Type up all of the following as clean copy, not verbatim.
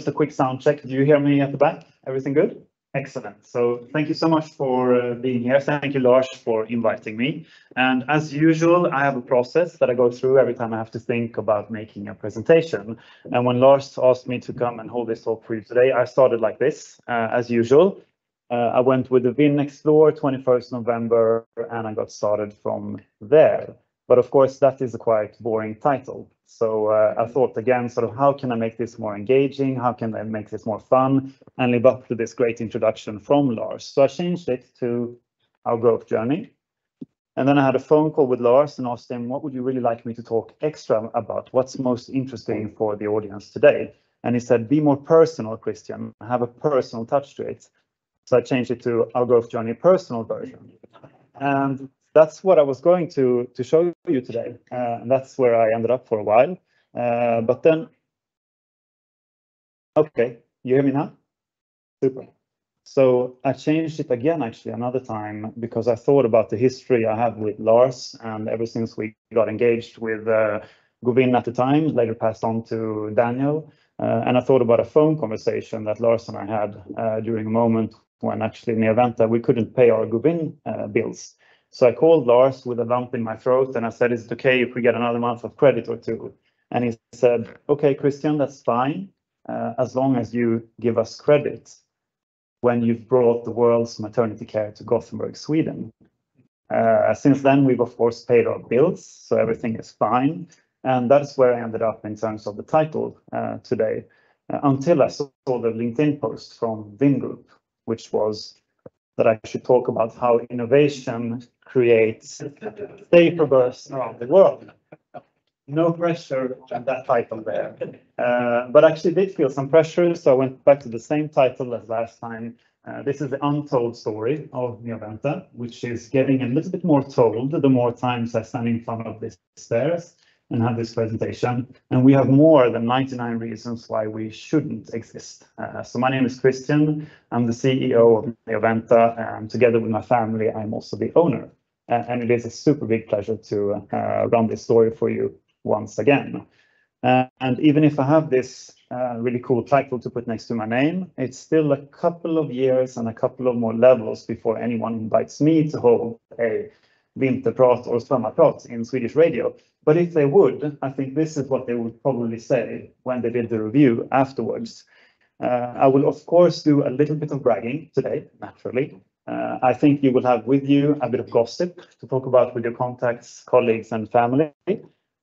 a quick sound check. Do you hear me at the back? Everything good? Excellent. So thank you so much for being here. Thank you, Lars, for inviting me. And as usual, I have a process that I go through every time I have to think about making a presentation. And when Lars asked me to come and hold this talk for you today, I started like this, as usual. I went with the Vinn Explore 21st November, and I got started from there. But of course, that is a quite boring title. So I thought again, sort of how can I make this more engaging? How can I make this more fun and live up to this great introduction from Lars? So I changed it to our growth journey. And then I had a phone call with Lars and asked him, what would you really like me to talk extra about? What's most interesting for the audience today? And he said, be more personal, Christian, have a personal touch to it. So I changed it to our growth journey personal version. And that's what I was going to show you today. And that's where I ended up for a while. But then, okay, you hear me now? Super. So I changed it again, actually, another time, because I thought about the history I have with Lars, and ever since we got engaged with Vinn at the time, later passed on to Daniel. And I thought about a phone conversation that Lars and I had during a moment when actually Neoventa, we couldn't pay our Vinn bills. So I called Lars with a lump in my throat and I said, is it okay if we get another month of credit or two? And he said, okay, Christian, that's fine, as long as you give us credit when you've brought the world's maternity care to Gothenburg, Sweden. Since then, we've of course paid our bills, so everything is fine. And that's where I ended up in terms of the title today, until I saw the LinkedIn post from Vinn Group, which was that I should talk about how innovation creates safer births around the world. No pressure on that title there, but actually did feel some pressure, so I went back to the same title as last time. This is the untold story of Neoventa, which is getting a little bit more told the more times I stand in front of these stairs and have this presentation. And we have more than 99 reasons why we shouldn't exist. So my name is Christian. I'm the CEO of Neoventa, and together with my family, I'm also the owner. And it is a super big pleasure to run this story for you once again. And even if I have this really cool title to put next to my name, it's still a couple of years and a couple of more levels before anyone invites me to hold a Vinterprat or Sommarprat in Swedish radio. But if they would, I think this is what they would probably say when they did the review afterwards. I will, of course, do a little bit of bragging today, naturally. I think you will have with you a bit of gossip to talk about with your contacts, colleagues, and family.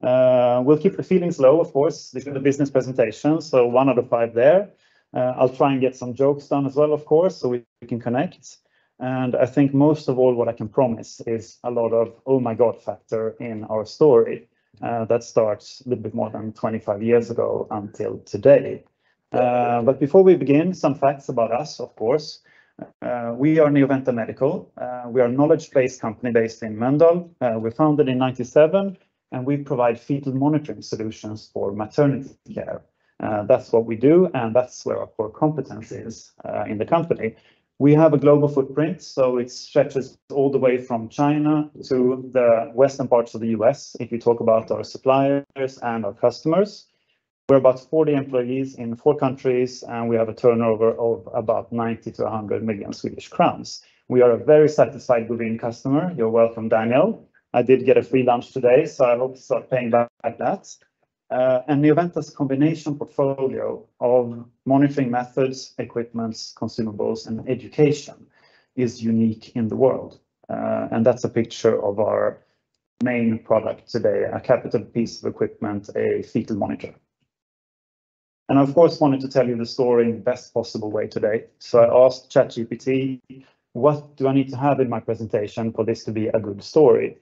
We'll keep the feelings low, of course. This is the business presentation, so 1 out of 5 there. I'll try and get some jokes done as well, of course, so we can connect. And I think most of all, what I can promise is a lot of oh my God factor in our story that starts a little bit more than 25 years ago until today. But before we begin, some facts about us, of course. We are Neoventa Medical. We are a knowledge-based company based in Mölndal. We're founded in '97, and we provide fetal monitoring solutions for maternity care. That's what we do, and that's where our core competence is in the company. We have a global footprint, so it stretches all the way from China to the western parts of the US, if you talk about our suppliers and our customers. We're about 40 employees in 4 countries, and we have a turnover of about 90 to 100 million Swedish crowns. We are a very satisfied Vinn customer. You're welcome, Daniel. I did get a free lunch today, so I hope to start paying back that. And Neoventa's combination portfolio of monitoring methods, equipments, consumables, and education is unique in the world. And that's a picture of our main product today, a capital piece of equipment, a fetal monitor. And I, of course, wanted to tell you the story in the best possible way today. So I asked ChatGPT, what do I need to have in my presentation for this to be a good story?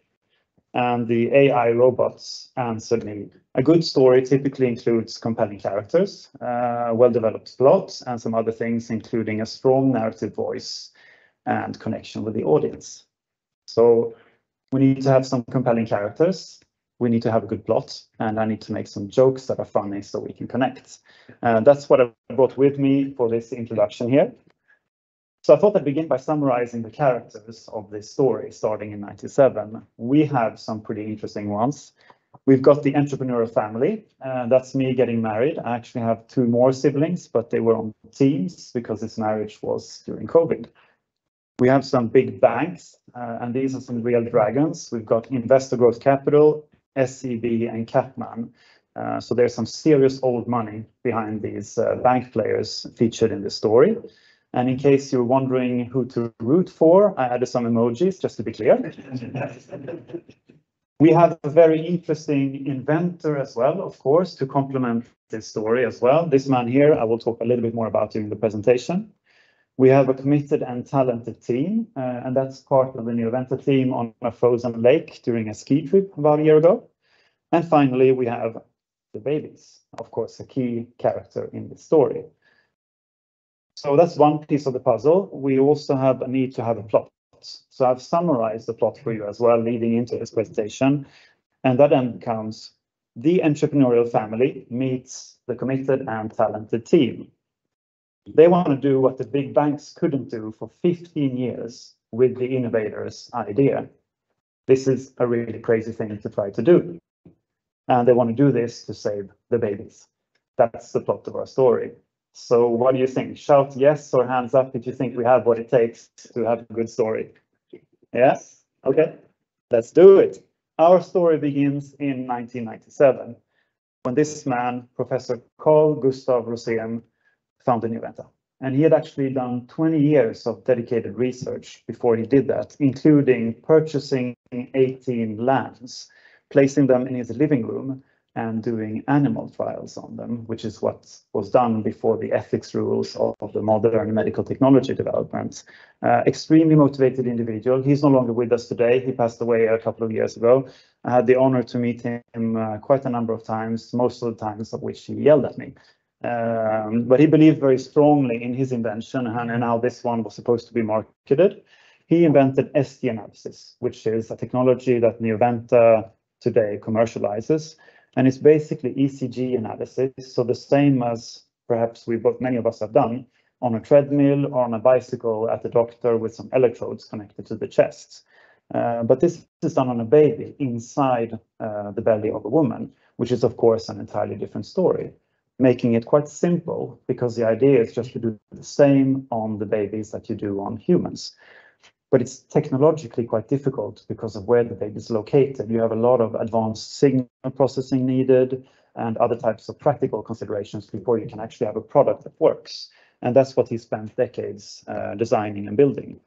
And the AI robots answered me. A good story typically includes compelling characters, well-developed plots, and some other things, including a strong narrative voice and connection with the audience. So we need to have some compelling characters. We need to have a good plot, and I need to make some jokes that are funny so we can connect. That's what I brought with me for this introduction here. So I thought I'd begin by summarizing the characters of this story starting in '97. We have some pretty interesting ones. We've got the entrepreneurial family. That's me getting married. I actually have 2 more siblings, but they were on teams because this marriage was during COVID. We have some big banks, and these are some real dragons. We've got Investor Growth Capital, SEB, and Capman. So there's some serious old money behind these bank players featured in the story. And in case you're wondering who to root for, I added some emojis just to be clear. We have a very interesting inventor as well, of course, to complement this story as well. This man here, I will talk a little bit more about during the presentation. We have a committed and talented team, and that's part of the Neoventa team on a frozen lake during a ski trip about a year ago. And finally, we have the babies, of course, a key character in the story. So that's one piece of the puzzle. We also have a need to have a plot. So I've summarized the plot for you as well, leading into this presentation. And that then becomes the entrepreneurial family meets the committed and talented team. They want to do what the big banks couldn't do for 15 years with the innovator's idea. This is a really crazy thing to try to do. And they want to do this to save the babies. That's the plot of our story. So what do you think? Shout yes or hands up if you think we have what it takes to have a good story. Yes? Okay, let's do it. Our story begins in 1997, when this man, Professor Carl Gustav Rosén, founded Neoventa. And he had actually done 20 years of dedicated research before he did that, including purchasing 18 lambs, placing them in his living room, and doing animal trials on them, which is what was done before the ethics rules of the modern medical technology development. Extremely motivated individual. He's no longer with us today. He passed away a couple of years ago. I had the honor to meet him quite a number of times, most of the times of which he yelled at me. But he believed very strongly in his invention and how this one was supposed to be marketed. He invented ST analysis, which is a technology that Neoventa today commercializes. And it's basically ECG analysis, so the same as perhaps many of us have done on a treadmill or on a bicycle at the doctor with some electrodes connected to the chest. But this is done on a baby inside the belly of a woman, which is of course an entirely different story, making it quite simple because the idea is just to do the same on the babies that you do on humans. But it's technologically quite difficult because of where the baby is located. You have a lot of advanced signal processing needed and other types of practical considerations before you can actually have a product that works. And that's what he spent decades designing and building.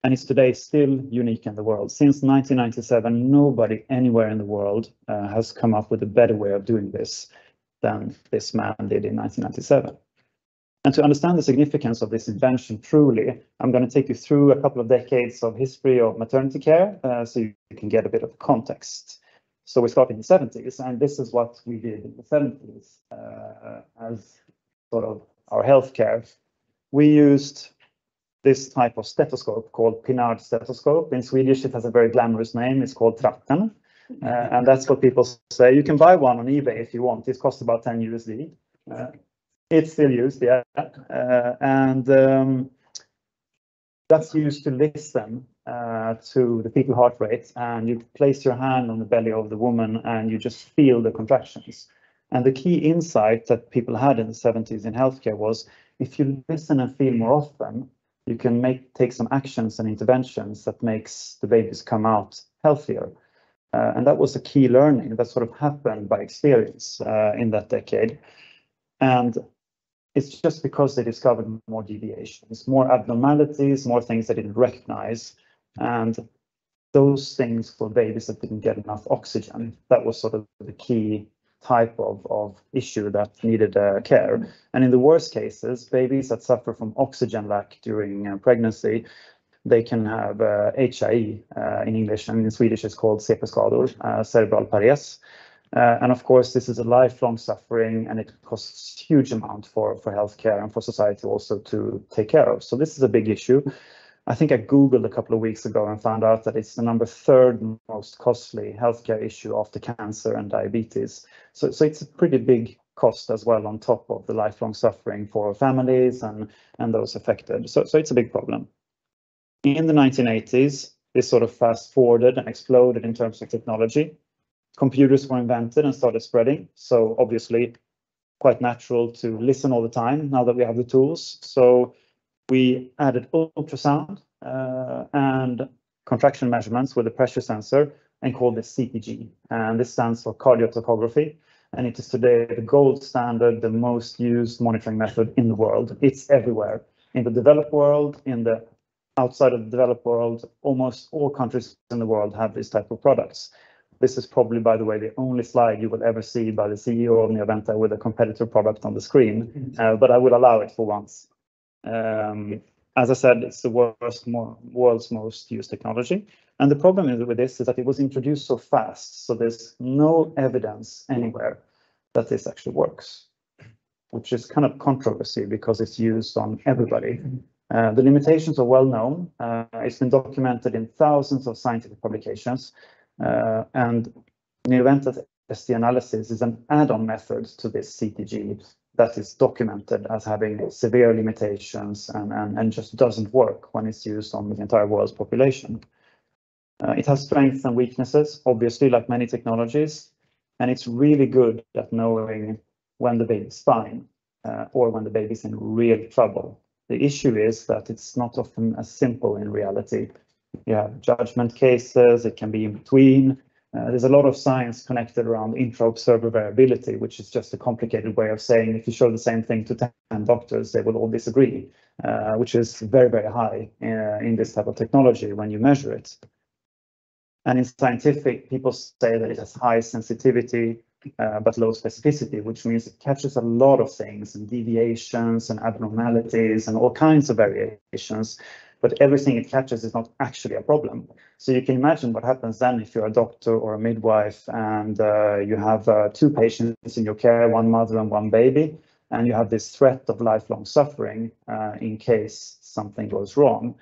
And it's today still unique in the world. Since 1997, nobody anywhere in the world has come up with a better way of doing this than this man did in 1997. And to understand the significance of this invention truly, I'm going to take you through a couple of decades of history of maternity care so you can get a bit of context. So we start in the 70s, and this is what we did in the 70s as sort of our healthcare. We used this type of stethoscope called Pinard stethoscope. In Swedish, it has a very glamorous name. It's called Tratten. And that's what people say. You can buy one on eBay if you want. It costs about 10 USD. It's still used, yeah. That's used to listen to the fetal heart rate, and you place your hand on the belly of the woman and you just feel the contractions. And the key insight that people had in the 70s in healthcare was if you listen and feel more often, you can take some actions and interventions that makes the babies come out healthier. And that was a key learning that sort of happened by experience in that decade. And it's just because they discovered more deviations, more abnormalities, more things they didn't recognize. And those things for babies that didn't get enough oxygen, that was sort of the key type of issue that needed care. And in the worst cases, babies that suffer from oxygen lack during pregnancy, they can have HIE in English, and in Swedish it's called CP-skador, cerebral pares. And of course, this is a lifelong suffering, and it costs huge amount for healthcare and for society also to take care of. So this is a big issue. I think I Googled a couple of weeks ago and found out that it's the number 3rd most costly healthcare issue after cancer and diabetes. So it's a pretty big cost as well on top of the lifelong suffering for families and those affected. So it's a big problem. In the 1980s, this sort of fast forwarded and exploded in terms of technology. computers were invented and started spreading. So obviously quite natural to listen all the time now that we have the tools. So we added ultrasound and contraction measurements with a pressure sensor and called it CPG. And this stands for cardiotocography. And it is today the gold standard, the most used monitoring method in the world. It's everywhere. In the developed world, in the outside of the developed world, almost all countries in the world have this type of products. This is probably, by the way, the only slide you will ever see by the CEO of Neoventa with a competitor product on the screen, but I will allow it for once. As I said, it's the world's most used technology. And the problem with this is that it was introduced so fast, so there's no evidence anywhere that this actually works, which is kind of controversy because it's used on everybody. The limitations are well known. It's been documented in thousands of scientific publications. And Neoventa's ST analysis is an add-on method to this CTG that is documented as having severe limitations and just doesn't work when it's used on the entire world's population. It has strengths and weaknesses, obviously, like many technologies, and it's really good at knowing when the baby's fine or when the baby's in real trouble. The issue is that it's not often as simple in reality. You have judgment cases, it can be in between. There's a lot of science connected around intra-observer variability, which is just a complicated way of saying if you show the same thing to 10 doctors, they will all disagree, which is very, very high in this type of technology when you measure it. And in scientific, people say that it has high sensitivity, but low specificity, which means it catches a lot of things and deviations and abnormalities and all kinds of variations. But everything it catches is not actually a problem. So you can imagine what happens then if you're a doctor or a midwife and you have 2 patients in your care, 1 mother and 1 baby, and you have this threat of lifelong suffering in case something goes wrong.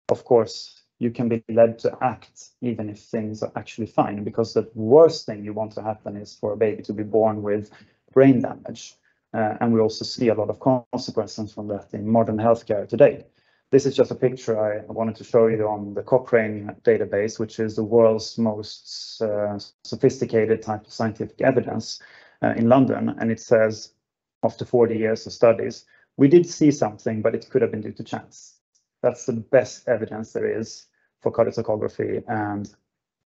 Of course, you can be led to act even if things are actually fine, because the worst thing you want to happen is for a baby to be born with brain damage. And we also see a lot of consequences from that in modern healthcare today. This is just a picture I wanted to show you on the Cochrane database, which is the world's most sophisticated type of scientific evidence in London. And it says, after 40 years of studies, we did see something, but it could have been due to chance. That's the best evidence there is for cardiotocography and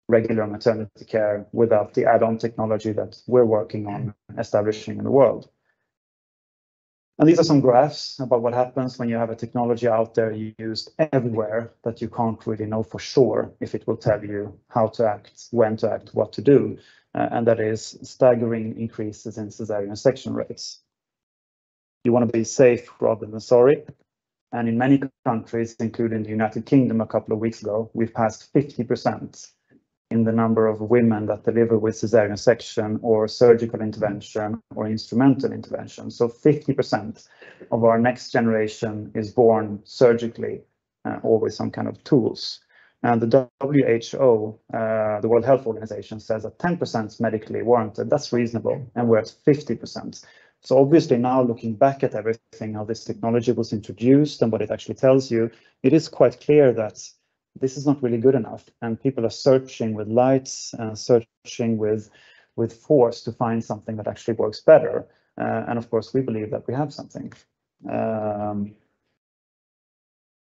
regular maternity care without the add-on technology that we're working on establishing in the world. And these are some graphs about what happens when you have a technology out there used everywhere that you can't really know for sure if it will tell you how to act, when to act, what to do. And that is staggering increases in cesarean section rates. You want to be safe rather than sorry. And in many countries, including the United Kingdom a couple of weeks ago, we've passed 50% in the number of women that deliver with cesarean section or surgical intervention or instrumental intervention. So 50% of our next generation is born surgically or with some kind of tools. And the WHO, the World Health Organization, says that 10% is medically warranted. That's reasonable, and we're at 50%. So obviously now looking back at everything, how this technology was introduced and what it actually tells you, it is quite clear that this is not really good enough, and people are searching with lights and searching with force to find something that actually works better. And of course, we believe that we have something. And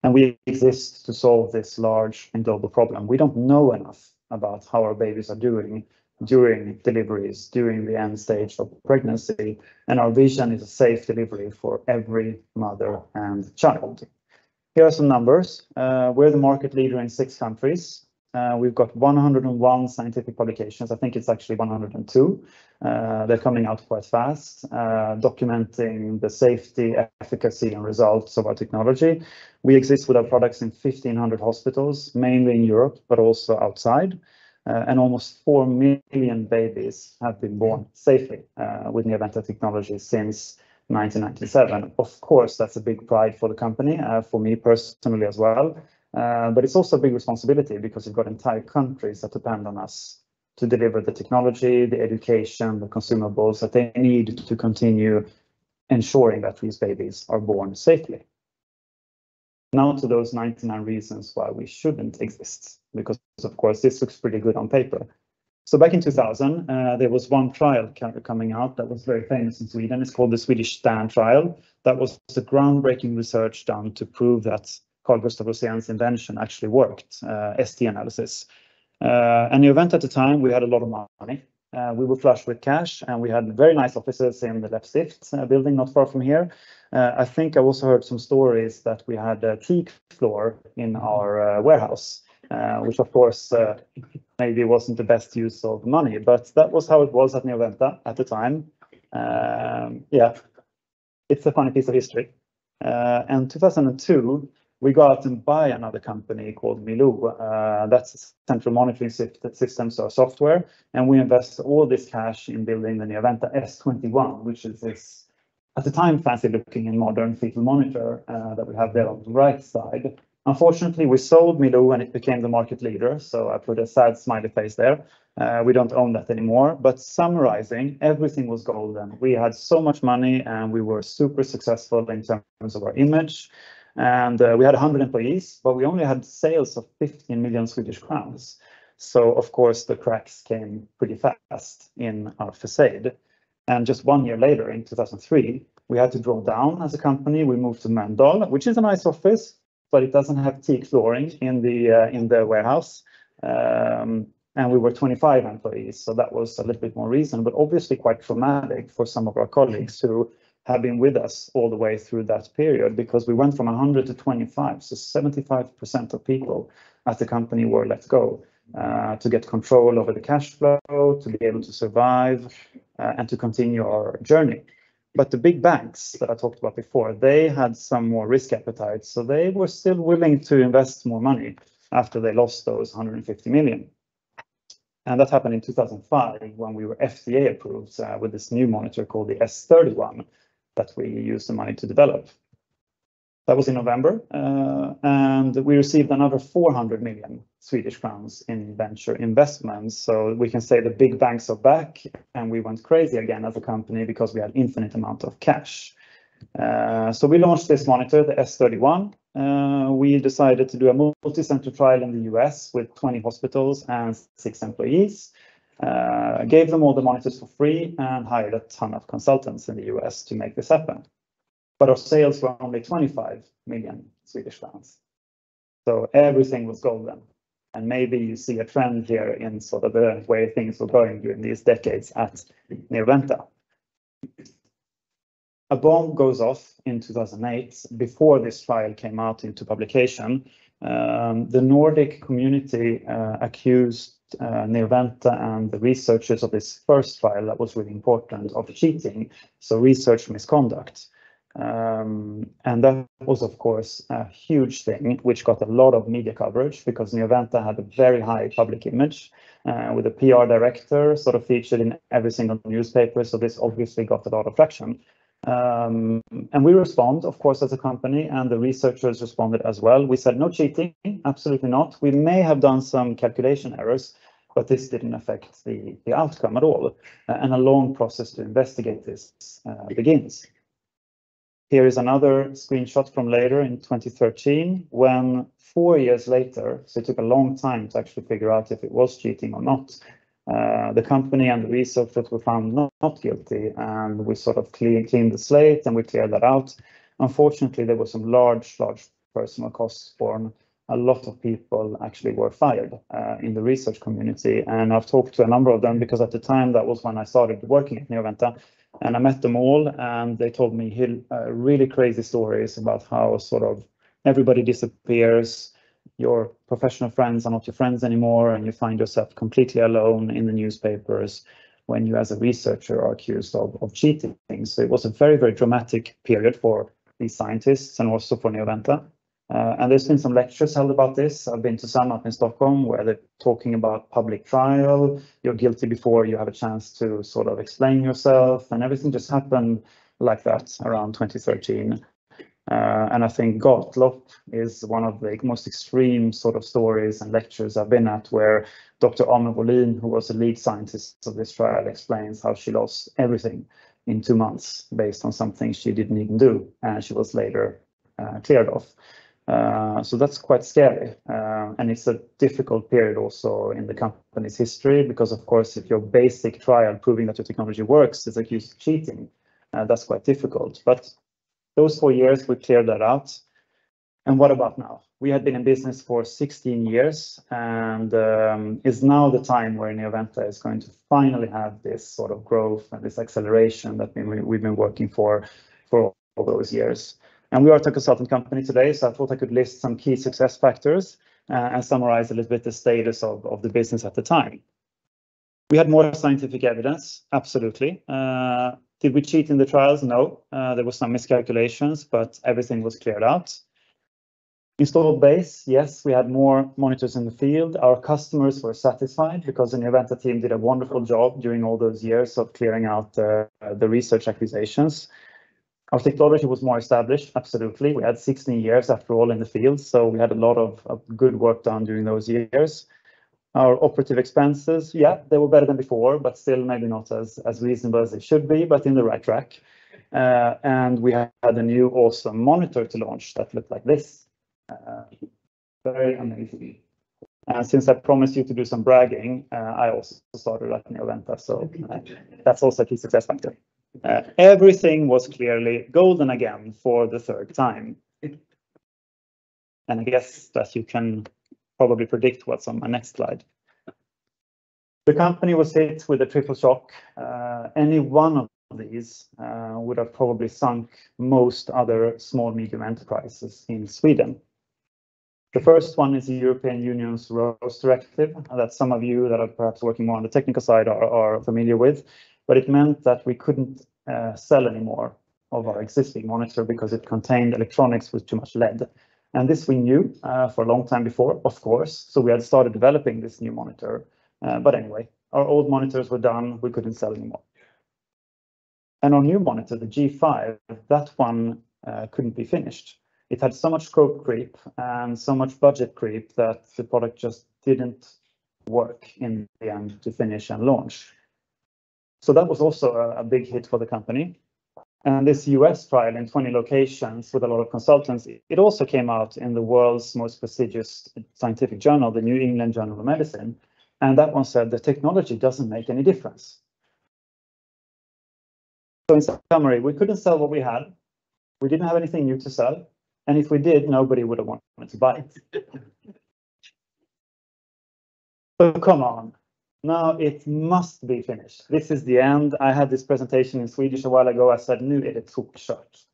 we exist to solve this large and global problem. We don't know enough about how our babies are doing during deliveries, during the end stage of pregnancy, and our vision is a safe delivery for every mother and child. Here are some numbers. We're the market leader in 6 countries. We've got 101 scientific publications. I think it's actually 102. They're coming out quite fast, documenting the safety, efficacy, and results of our technology. We exist with our products in 1,500 hospitals, mainly in Europe, but also outside. And almost 4 million babies have been born safely with Neoventa technology since 1997. Of course, that's a big pride for the company, for me personally as well. But it's also a big responsibility because you've got entire countries that depend on us to deliver the technology, the education, the consumables that they need to continue ensuring that these babies are born safely. Now to those 99 reasons why we shouldn't exist, because of course this looks pretty good on paper. So back in 2000, there was one trial coming out that was very famous in Sweden. It's called the Swedish STAN trial. That was the groundbreaking research done to prove that Carl Gustav Rosén's invention actually worked, ST analysis. And Neoventa at the time, we had a lot of money. We were flush with cash, and we had very nice offices in the Läppstift building not far from here. I think I also heard some stories that we had a teak floor in our warehouse, which of course maybe wasn't the best use of money, but that was how it was at Neoventa at the time. Yeah, it's a funny piece of history. And 2002, we go out and buy another company called Milou. That's central monitoring systems or software. And we invest all this cash in building the Neoventa S21, which is this, at the time, fancy looking and modern fetal monitor that we have there on the right side. Unfortunately, we sold Milou and it became the market leader. So I put a sad smiley face there. We don't own that anymore. But summarizing, everything was golden. We had so much money and we were super successful in terms of our image. And we had 100 employees, but we only had sales of 15 million Swedish crowns. So, of course, the cracks came pretty fast in our facade. And just 1 year later, in 2003, we had to draw down as a company. We moved to Mölndal, which is a nice office, but it doesn't have teak flooring in the warehouse. And we were 25 employees, so that was a little bit more reason, but obviously quite traumatic for some of our colleagues who have been with us all the way through that period, because we went from 100 to 25, so 75% of people at the company were let go to get control over the cash flow, to be able to survive, and to continue our journey. But the big banks that I talked about before, they had some more risk appetite, so they were still willing to invest more money after they lost those 150 million. And that happened in 2005 when we were FDA approved with this new monitor called the S31 that we used the money to develop. That was in November, and we received another 400 million Swedish crowns in venture investments. So we can say the big banks are back, and we went crazy again as a company because we had infinite amount of cash. So we launched this monitor, the S31. We decided to do a multi-center trial in the US with 20 hospitals and 6 employees. Gave them all the monitors for free and hired a ton of consultants in the US to make this happen. But our sales were only 25 million Swedish crowns. So everything was golden. And maybe you see a trend here in sort of the way things were going during these decades at Neoventa. A bomb goes off in 2008 before this trial came out into publication. The Nordic community accused Neoventa and the researchers of this first trial that was really important of cheating, so research misconduct. And that was, of course, a huge thing, which got a lot of media coverage because Neoventa had a very high public image with a PR director sort of featured in every single newspaper. So this obviously got a lot of traction. And we respond, of course, as a company, and the researchers responded as well. We said no cheating, absolutely not. We may have done some calculation errors, but this didn't affect the outcome at all. And a long process to investigate this begins. Here is another screenshot from later in 2013, when 4 years later, so it took a long time to actually figure out if it was cheating or not. The company and the researchers were found not guilty, and we sort of cleaned the slate and we cleared that out. Unfortunately, there were some large personal costs borne. A lot of people actually were fired in the research community, and I've talked to a number of them because at the time that was when I started working at Neoventa, and I met them all, and they told me really crazy stories about how sort of everybody disappears. Your professional friends are not your friends anymore, and you find yourself completely alone in the newspapers when you as a researcher are accused of cheating. So it was a very, very dramatic period for these scientists and also for Neoventa. And there's been some lectures held about this. I've been to some up in Stockholm where they're talking about public trial. You're guilty before you have a chance to sort of explain yourself, and everything just happened like that around 2013. And I think Gottlob is one of the most extreme sort of stories and lectures I've been at, where Dr. Amel Bolin, who was the lead scientist of this trial, explains how she lost everything in 2 months based on something she didn't even do, and she was later cleared off. So that's quite scary. And it's a difficult period also in the company's history, because of course, if your basic trial proving that your technology works is accused of cheating, that's quite difficult. But those 4 years, we cleared that out. And what about now? We had been in business for 16 years, and is now the time where Neoventa is going to finally have this sort of growth and this acceleration that we've been working for all those years. And we are a consultant company today, so I thought I could list some key success factors and summarize a little bit the status of the business at the time. We had more scientific evidence, absolutely. Did we cheat in the trials? No, there was some miscalculations, but everything was cleared out. Installed base, yes, we had more monitors in the field. Our customers were satisfied because the Neoventa team did a wonderful job during all those years of clearing out the research accusations. Our technology was more established, absolutely. We had 16 years after all in the field, so we had a lot of good work done during those years. Our operative expenses, yeah, they were better than before, but still maybe not as reasonable as they should be, but in the right track. And we had a new awesome monitor to launch that looked like this. Very amazing. And since I promised you to do some bragging, I also started at Neoventa, so that's also a key success factor. Everything was clearly golden again for the third time. And I guess that you can probably predict what's on my next slide. The company was hit with a triple shock. Any one of these would have probably sunk most other small medium enterprises in Sweden. The first one is the European Union's ROHS directive that some of you that are perhaps working more on the technical side are familiar with, but it meant that we couldn't sell any more of our existing monitor because it contained electronics with too much lead. And this we knew for a long time before, of course, so we had started developing this new monitor. But anyway, our old monitors were done, we couldn't sell anymore. And our new monitor, the G5, that one couldn't be finished. It had so much scope creep and so much budget creep that the product just didn't work in the end to finish and launch. So that was also a big hit for the company. And this US trial in 20 locations with a lot of consultants, it also came out in the world's most prestigious scientific journal, the New England Journal of Medicine. And that one said the technology doesn't make any difference. So in summary, we couldn't sell what we had. We didn't have anything new to sell. And if we did, nobody would have wanted to buy it. So come on, now it must be finished. This is the end. I had this presentation in Swedish a while ago. I said, nu är det tokkört.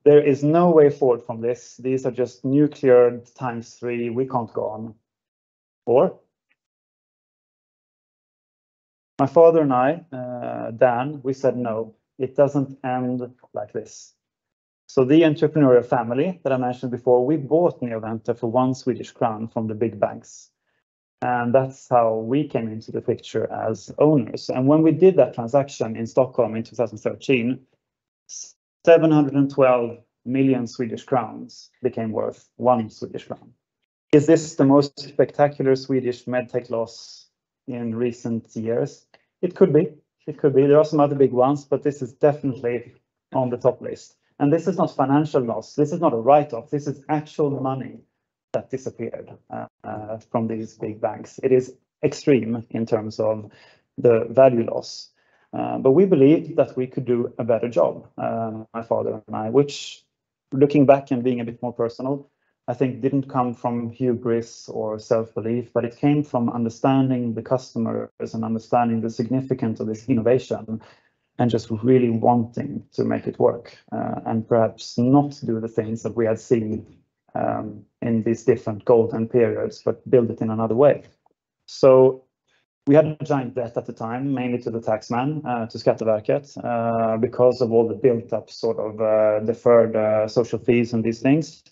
There is no way forward from this. These are just nuclear ×3. We can't go on. Or my father and I, Dan, we said, no, it doesn't end like this. So the entrepreneurial family that I mentioned before, we bought Neoventa for 1 Swedish crown from the big banks. And that's how we came into the picture as owners. And when we did that transaction in Stockholm in 2013, 712 million Swedish crowns became worth 1 Swedish crown. Is this the most spectacular Swedish medtech loss in recent years? It could be. It could be. There are some other big ones, but this is definitely on the top list. And this is not financial loss. This is not a write-off. This is actual money that disappeared from these big banks. It is extreme in terms of the value loss. But we believed that we could do a better job, my father and I, which, looking back and being a bit more personal, I think didn't come from hubris or self-belief, but it came from understanding the customers and understanding the significance of this innovation and just really wanting to make it work and perhaps not do the things that we had seen in these different golden periods, but build it in another way. So we had a giant debt at the time, mainly to the taxman, to Skatteverket, because of all the built up sort of deferred social fees and these things.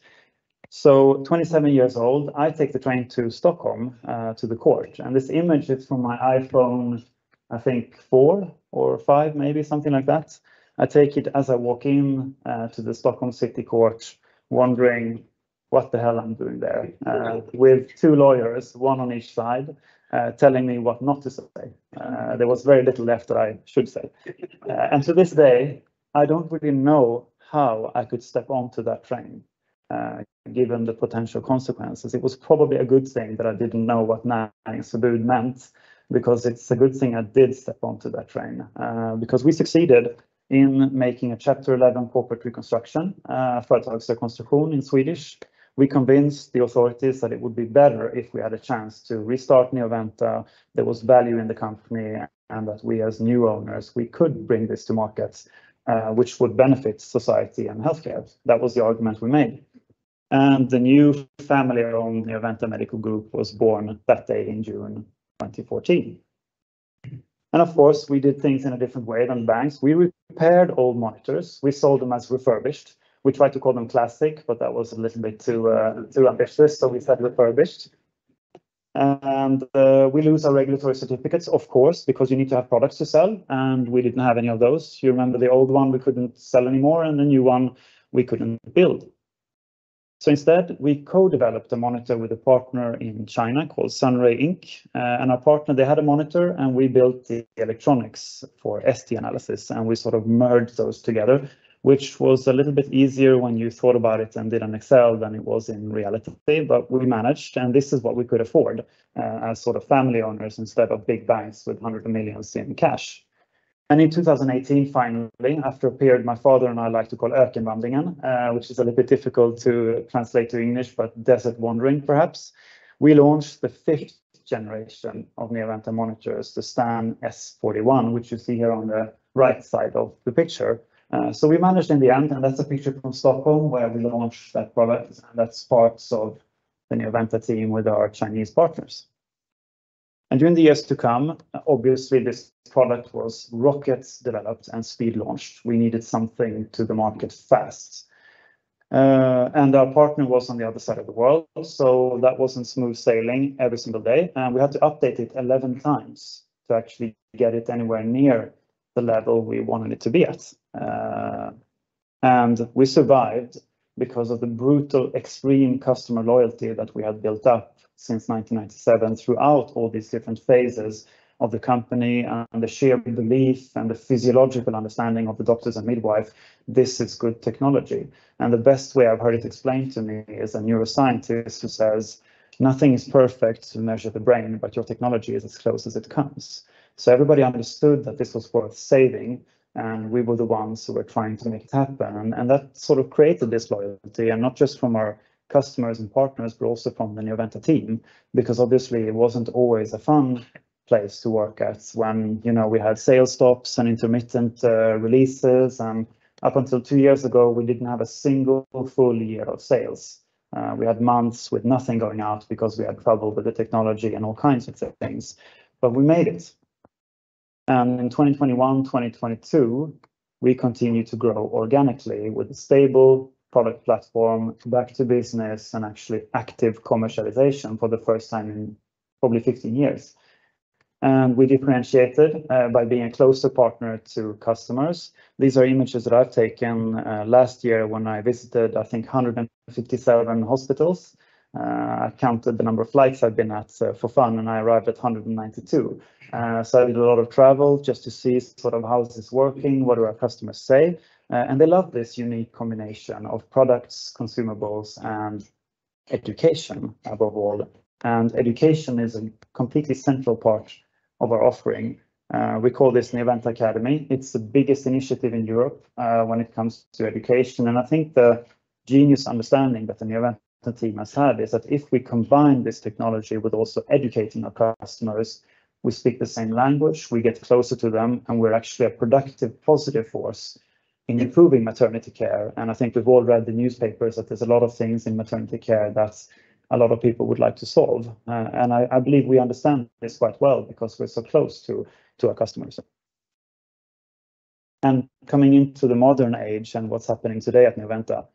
So 27 years old, I take the train to Stockholm to the court. And this image is from my iPhone, I think 4 or 5, maybe something like that. I take it as I walk in to the Stockholm City Court, wondering what the hell I'm doing there, with 2 lawyers, one on each side, telling me what not to say. There was very little left that I should say. And to this day, I don't really know how I could step onto that train. given the potential consequences. It was probably a good thing that I didn't know what näringsförbud meant, because it's a good thing I did step onto that train, because we succeeded in making a Chapter 11 corporate reconstruction, företagsrekonstruktion in Swedish. We convinced the authorities that it would be better if we had a chance to restart Neoventa, there was value in the company, and that we as new owners, we could bring this to market, which would benefit society and healthcare. That was the argument we made. And the new family-owned Neoventa Medical Group was born that day in June 2014. And of course, we did things in a different way than banks. We repaired old monitors. We sold them as refurbished. We tried to call them classic, but that was a little bit too ambitious, so we said refurbished. And we lose our regulatory certificates, of course, because you need to have products to sell, and we didn't have any of those. You remember the old one we couldn't sell anymore, and the new one we couldn't build. So instead, we co-developed a monitor with a partner in China called Sunray Inc. And our partner, they had a monitor, and we built the electronics for ST analysis, and we sort of merged those together, which was a little bit easier when you thought about it and did an Excel than it was in reality, but we managed, and this is what we could afford as sort of family owners instead of big banks with hundreds of millions in cash. And in 2018, finally, after a period my father and I like to call ökenvandringen, which is a little bit difficult to translate to English, but desert wandering perhaps, we launched the 5th generation of Neoventa monitors, the Stan S41, which you see here on the right side of the picture. So we managed in the end, and that's a picture from Stockholm where we launched that product, and that's parts of the Neoventa team with our Chinese partners. And during the years to come, obviously this product was rocket developed and speed launched. We needed something to the market fast. And our partner was on the other side of the world, so that wasn't smooth sailing every single day. And we had to update it 11 times to actually get it anywhere near the level we wanted it to be at. And we survived because of the brutal, extreme customer loyalty that we had built up since 1997 throughout all these different phases of the company, and the sheer belief and the physiological understanding of the doctors and midwife, this is good technology. And the best way I've heard it explained to me is a neuroscientist who says, nothing is perfect to measure the brain, but your technology is as close as it comes. So everybody understood that this was worth saving, and we were the ones who were trying to make it happen. And that sort of created this loyalty, and not just from our customers and partners, but also from the Neoventa team, because obviously it wasn't always a fun place to work at when, you know, we had sales stops and intermittent releases. And up until 2 years ago, we didn't have a single full year of sales. We had months with nothing going out because we had trouble with the technology and all kinds of things, but we made it. And in 2021, 2022, we continue to grow organically with a stable product platform, back to business, and actually active commercialization for the first time in probably 15 years. And we differentiated by being a closer partner to customers. These are images that I've taken last year when I visited, I think, 157 hospitals. I counted the number of flights I've been at for fun, and I arrived at 192. So I did a lot of travel just to see sort of how is this working, what do our customers say, and they love this unique combination of products, consumables, and education above all. And education is a completely central part of our offering. We call this Neoventa Academy. It's the biggest initiative in Europe when it comes to education, and I think the genius understanding that the Neoventa team has had is that if we combine this technology with also educating our customers, we speak the same language, we get closer to them, and we're actually a productive, positive force in improving maternity care. And I think we've all read the newspapers that there's a lot of things in maternity care that a lot of people would like to solve. And I believe we understand this quite well because we're so close to our customers. And coming into the modern age and what's happening today at Neoventa,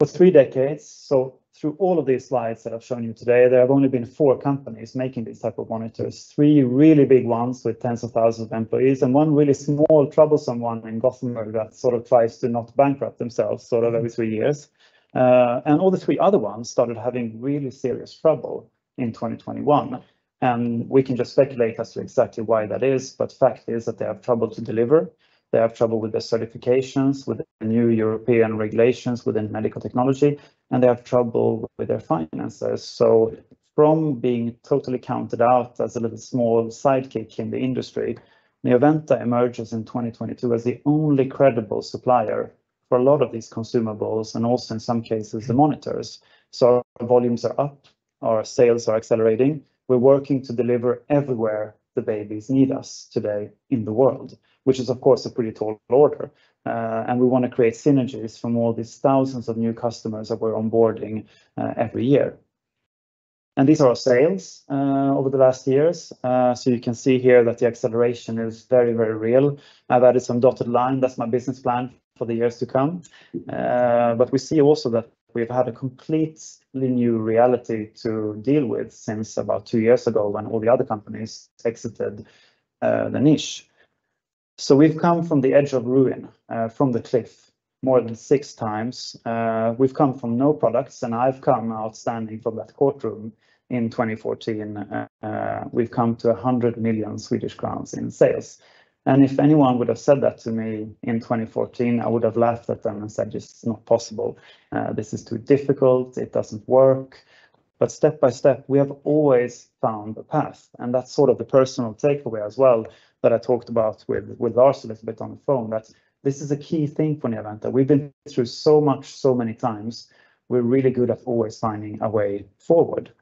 for 3 decades, so through all of these slides that I've shown you today, there have only been 4 companies making these type of monitors, 3 really big ones with tens of thousands of employees, and 1 really small, troublesome one in Gothenburg that sort of tries to not bankrupt themselves sort of every 3 years. And all the 3 other ones started having really serious trouble in 2021. And we can just speculate as to exactly why that is, but fact is that they have trouble to deliver. They have trouble with their certifications, with the new European regulations within medical technology, and they have trouble with their finances. So from being totally counted out as a little small sidekick in the industry, Neoventa emerges in 2022 as the only credible supplier for a lot of these consumables, and also in some cases the monitors. So our volumes are up, our sales are accelerating. We're working to deliver everywhere the babies need us today in the world, which is of course a pretty tall order. And we want to create synergies from all these thousands of new customers that we're onboarding every year. And these are our sales over the last years. So you can see here that the acceleration is very, very real. I've added some dotted line. That's my business plan for the years to come. But we see also that we've had a completely new reality to deal with since about 2 years ago, when all the other companies exited the niche. So we've come from the edge of ruin, from the cliff, more than 6 times. We've come from no products, and I've come outstanding from that courtroom in 2014. We've come to 100 million Swedish crowns in sales. And if anyone would have said that to me in 2014, I would have laughed at them and said, it's not possible. This is too difficult. It doesn't work. But step by step, we have always found a path. And that's sort of the personal takeaway as well that I talked about with Lars a little bit on the phone, that this is a key thing for Neoventa. We've been through so much, so many times. We're really good at always finding a way forward.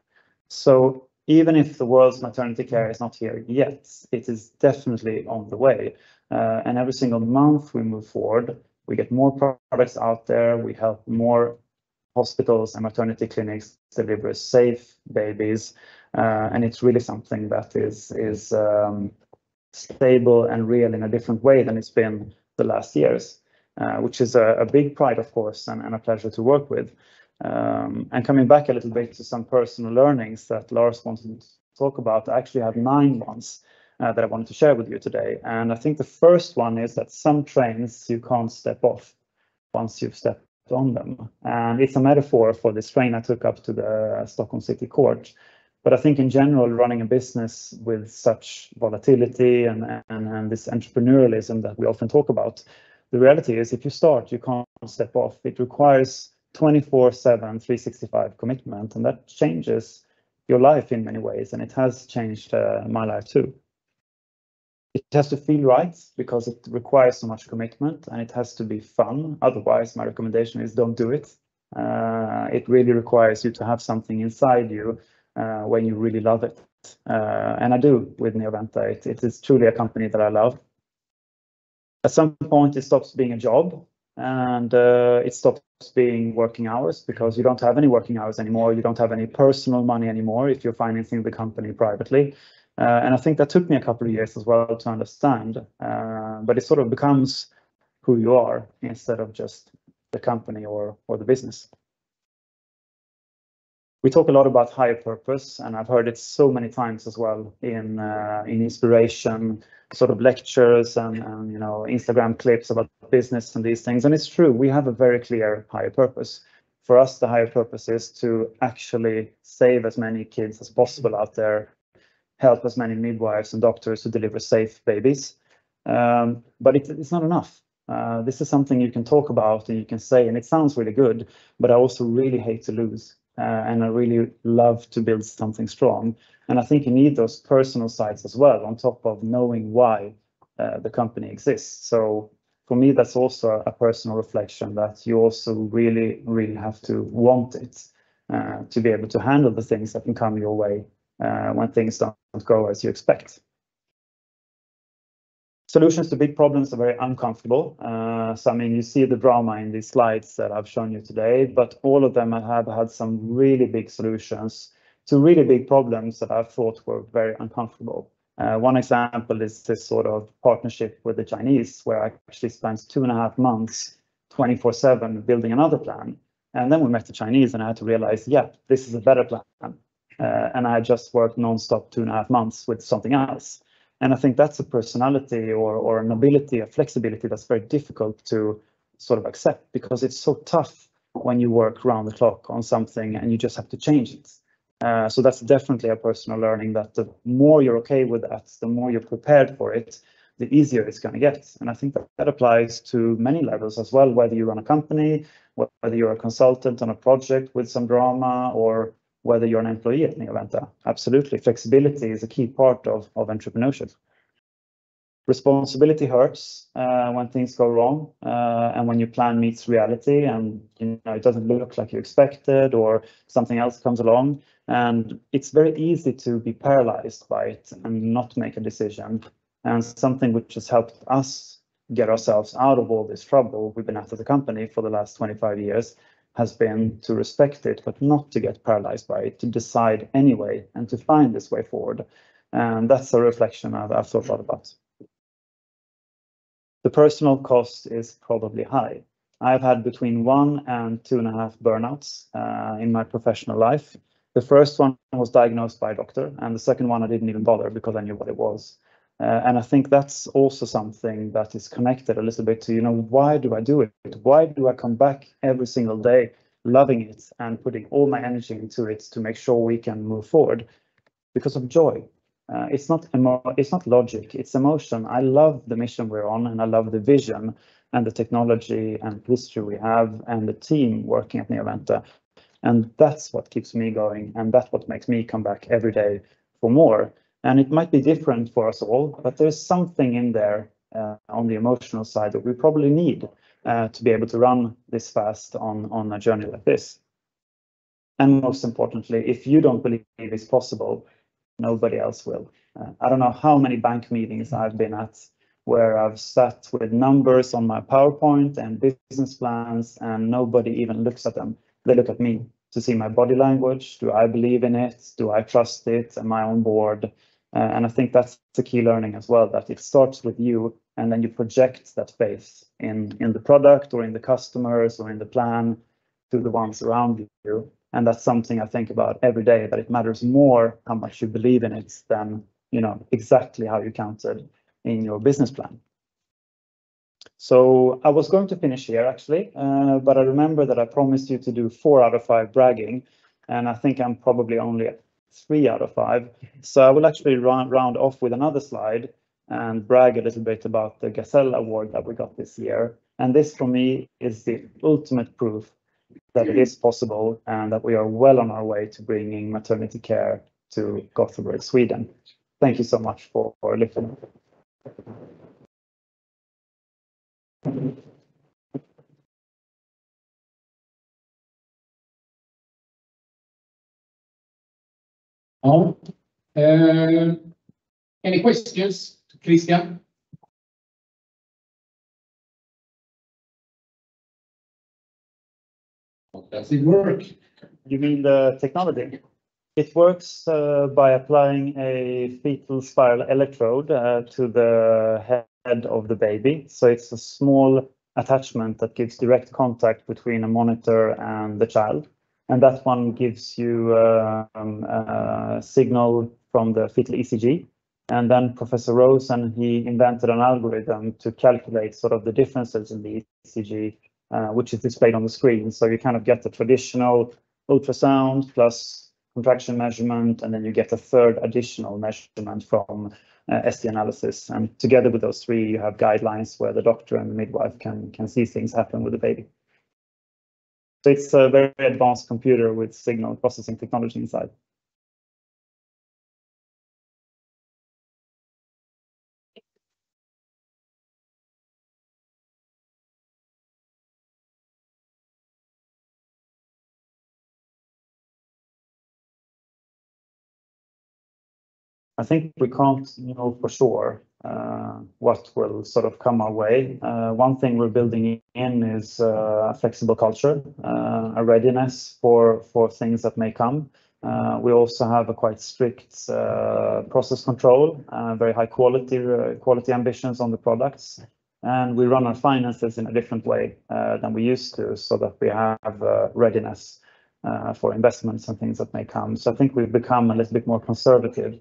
So even if the world's maternity care is not here yet, it is definitely on the way. And every single month we move forward, we get more products out there, we help more hospitals and maternity clinics deliver safe babies. And it's really something that is stable and real in a different way than it's been the last years, which is a big pride, of course, and a pleasure to work with. And coming back a little bit to some personal learnings that Lars wanted to talk about, I actually have 9 ones that I wanted to share with you today. And I think the first one is that some trains you can't step off once you've stepped on them. And it's a metaphor for this train I took up to the Stockholm City Court. But I think in general, running a business with such volatility and this entrepreneurialism that we often talk about, the reality is if you start, you can't step off. It requires 24/7, 365 commitment, and that changes your life in many ways, and it has changed my life too. It has to feel right because it requires so much commitment, and it has to be fun. Otherwise, my recommendation is don't do it. It really requires you to have something inside you when you really love it. And I do with Neoventa. It is truly a company that I love. At some point, it stops being a job, and it stops being working hours, because you don't have any working hours anymore. You don't have any personal money anymore if you're financing the company privately. And I think that took me a couple of years as well to understand, but it sort of becomes who you are instead of just the company or the business. We talk a lot about higher purpose, and I've heard it so many times as well in inspiration sort of lectures and you know, Instagram clips about business and these things. And it's true, we have a very clear higher purpose. For us, the higher purpose is to actually save as many kids as possible out there, help as many midwives and doctors to deliver safe babies. But it's not enough. This is something you can talk about and you can say, and it sounds really good, but I also really hate to lose. And I really love to build something strong. And I think you need those personal sides as well, on top of knowing why the company exists. So for me, that's also a personal reflection, that you also really, really have to want it to be able to handle the things that can come your way when things don't go as you expect. Solutions to big problems are very uncomfortable. So, I mean, you see the drama in these slides that I've shown you today, but all of them have had some really big solutions to really big problems that I thought were very uncomfortable. One example is this sort of partnership with the Chinese, where I actually spent 2.5 months, 24/7, building another plan. And then we met the Chinese, and I had to realize, yeah, this is a better plan. And I just worked nonstop 2.5 months with something else. And I think that's a personality or an ability, a flexibility that's very difficult to sort of accept, because it's so tough when you work round the clock on something and you just have to change it. So that's definitely a personal learning, that the more you're okay with that, the more you're prepared for it, the easier it's going to get. And I think that applies to many levels as well, whether you run a company, whether you're a consultant on a project with some drama, or whether you're an employee at Neoventa. Absolutely, flexibility is a key part of entrepreneurship. Responsibility hurts when things go wrong, and when your plan meets reality and it doesn't look like you expected, or something else comes along. And it's very easy to be paralyzed by it and not make a decision. And something which has helped us get ourselves out of all this trouble we've been at as a company for the last 25 years has been to respect it, but not to get paralyzed by it, to decide anyway and to find this way forward. And that's a reflection I've thought a lot about. The personal cost is probably high. I've had between 1 and 2.5 burnouts in my professional life. The first one was diagnosed by a doctor, and the second one I didn't even bother because I knew what it was. And I think that's also something that is connected a little bit to, why do I do it? Why do I come back every single day loving it and putting all my energy into it to make sure we can move forward? Because of joy. It's not logic, it's emotion. I love the mission we're on, and I love the vision and the technology and history we have and the team working at Neoventa. And that's what keeps me going, and that's what makes me come back every day for more. And it might be different for us all, but there's something in there on the emotional side that we probably need to be able to run this fast on a journey like this. And most importantly, if you don't believe it's possible, nobody else will. I don't know how many bank meetings I've been at where I've sat with numbers on my PowerPoint and business plans, and nobody even looks at them. They look at me to see my body language. Do I believe in it? Do I trust it? Am I on board? And I think that's the key learning as well, that it starts with you, and then you project that faith in the product or in the customers or in the plan to the ones around you. And that's something I think about every day, that it matters more how much you believe in it than exactly how you counted in your business plan. So I was going to finish here actually, but I remember that I promised you to do 4 out of 5 bragging, and I think I'm probably only at 3 out of 5. So I will actually round off with another slide and brag a little bit about the Gazelle Award that we got this year. And this for me is the ultimate proof that it is possible and that we are well on our way to bringing maternity care to Gothenburg, Sweden. Thank you so much for listening. Ja. Any questions to Christian? How does it work? You mean the technology? It works by applying a fetal spiral electrode to the head of the baby. So it's a small attachment that gives direct contact between a monitor and the child. And that one gives you a signal from the fetal ECG. And then Professor Rosen, he invented an algorithm to calculate sort of the differences in the ECG, which is displayed on the screen. So you kind of get the traditional ultrasound plus contraction measurement, and then you get a third additional measurement from ST analysis. And together with those 3, you have guidelines where the doctor and the midwife can see things happen with the baby. So it's a very advanced computer with signal processing technology inside. I think we can't know for sure what will sort of come our way. One thing we're building in is a flexible culture, a readiness for things that may come. We also have a quite strict process control, very high quality ambitions on the products. And we run our finances in a different way than we used to, so that we have readiness for investments and things that may come. So I think we've become a little bit more conservative,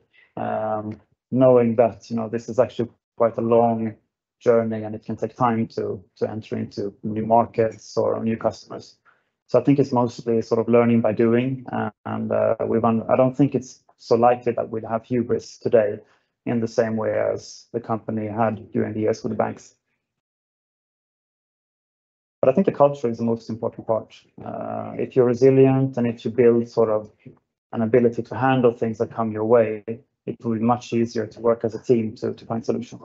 knowing that this is actually quite a long journey and it can take time to enter into new markets or new customers. So I think it's mostly sort of learning by doing, and I don't think it's so likely that we'll have hubris today. in the same way as the company had during the years with the banks. But I think the culture is the most important part. If you're resilient and if you build sort of an ability to handle things that come your way, it will be much easier to work as a team to find solutions.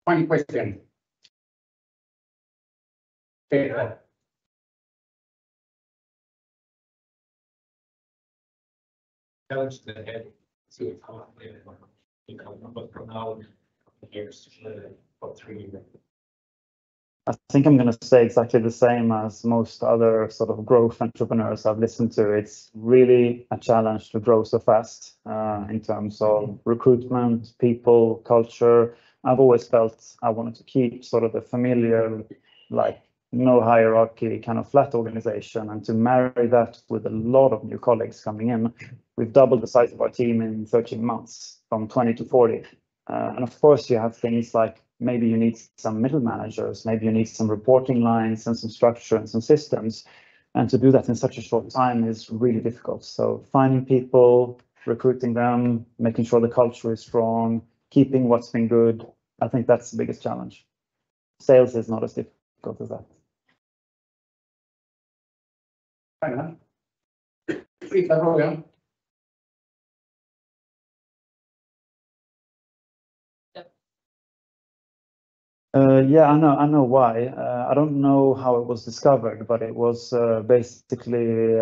Final question. Peter. Challenge ahead to from now years for 3 years. I think I'm going to say exactly the same as most other sort of growth entrepreneurs I've listened to. It's really a challenge to grow so fast in terms of recruitment, people, culture. I've always felt I wanted to keep sort of the familiar, like no hierarchy kind of flat organization, and to marry that with a lot of new colleagues coming in. We've doubled the size of our team in 13 months from 20 to 40. And of course, you have things like maybe you need some middle managers, maybe you need some reporting lines and some structure and some systems. And to do that in such a short time is really difficult. So finding people, recruiting them, making sure the culture is strong, keeping what's been good, I think that's the biggest challenge. Sales is not as difficult as that. Sista frågan. Yeah, I know why. I don't know how it was discovered, but it was basically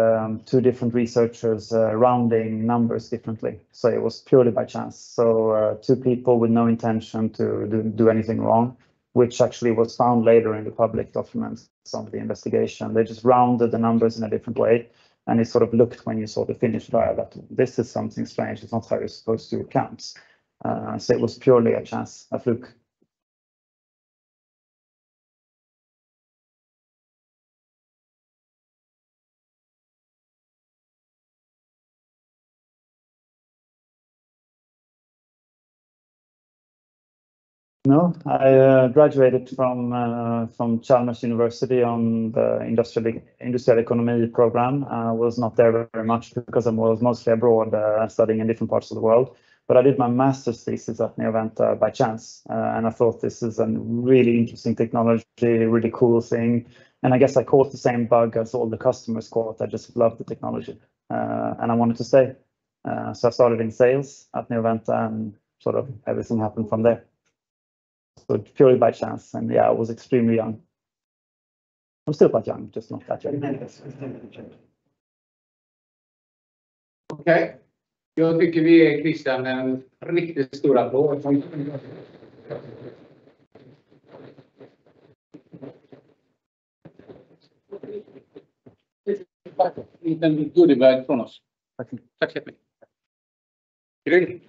2 different researchers rounding numbers differently. So it was purely by chance. So 2 people with no intention to do anything wrong, which actually was found later in the public documents of the investigation. They just rounded the numbers in a different way. And it sort of looked when you saw the finished file that this is something strange. It's not how you're supposed to count. So it was purely a chance, a fluke. No, I graduated from Chalmers University on the industrial economy program. I was not there very much because I was mostly abroad studying in different parts of the world. But I did my master's thesis at Neoventa by chance, and I thought this is a really interesting technology, really cool thing. And I guess I caught the same bug as all the customers caught. I just loved the technology, and I wanted to stay. So I started in sales at Neoventa, and sort of everything happened from there. So purely by chance, and yeah, I was extremely young. I'm still quite young, just not that young. Okej. Jag tycker vi ger Christian en riktigt stor applåd. En liten goodiebag från oss. Tack. Tack så jättemycket. Grymt.